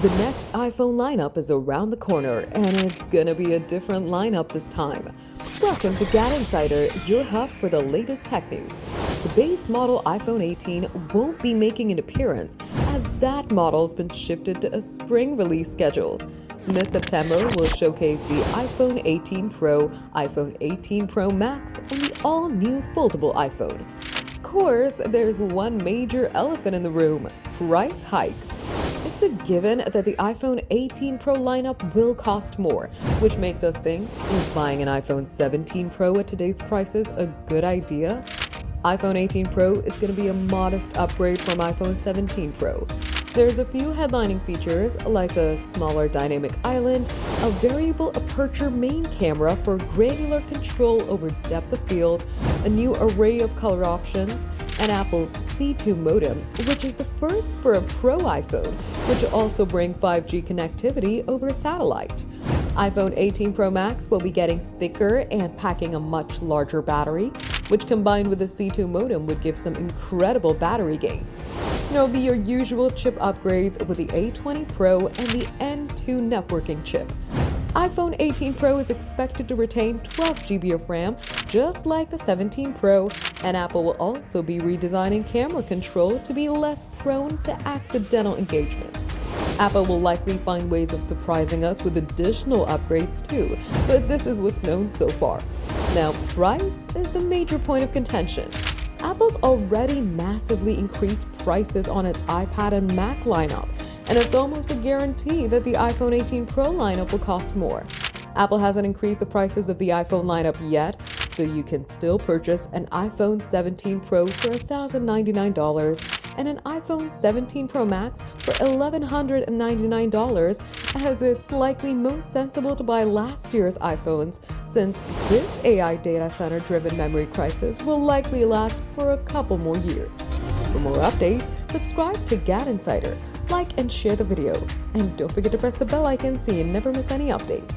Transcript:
The next iPhone lineup is around the corner, and it's gonna be a different lineup this time. Welcome to GadInsider, your hub for the latest tech news. The base model iPhone 18 won't be making an appearance, as that model's been shifted to a spring release schedule. This September will showcase the iPhone 18 Pro, iPhone 18 Pro Max, and the all-new foldable iPhone. Of course, there's one major elephant in the room: price hikes. It's a given that the iPhone 18 Pro lineup will cost more, which makes us think, is buying an iPhone 17 Pro at today's prices a good idea? iPhone 18 Pro is going to be a modest upgrade from iPhone 17 Pro. There's a few headlining features like a smaller dynamic island, a variable aperture main camera for granular control over depth of field, a new array of color options, and Apple's C2 modem, which is the first for a Pro iPhone, which will also bring 5G connectivity over satellite. iPhone 18 Pro Max will be getting thicker and packing a much larger battery, which combined with the C2 modem would give some incredible battery gains. There will be your usual chip upgrades with the A20 Pro and the N2 networking chip. iPhone 18 Pro is expected to retain 12 GB of RAM, just like the 17 Pro, and Apple will also be redesigning camera control to be less prone to accidental engagements. Apple will likely find ways of surprising us with additional upgrades too, but this is what's known so far. Now, price is the major point of contention. Apple's already massively increased prices on its iPad and Mac lineup, and it's almost a guarantee that the iPhone 18 Pro lineup will cost more. Apple hasn't increased the prices of the iPhone lineup yet, so you can still purchase an iPhone 17 Pro for $1,099 and an iPhone 17 Pro Max for $1,199, as it's likely most sensible to buy last year's iPhones, since this AI data center driven memory crisis will likely last for a couple more years. For more updates, subscribe to GadInsider, like and share the video, and don't forget to press the bell icon so you never miss any update.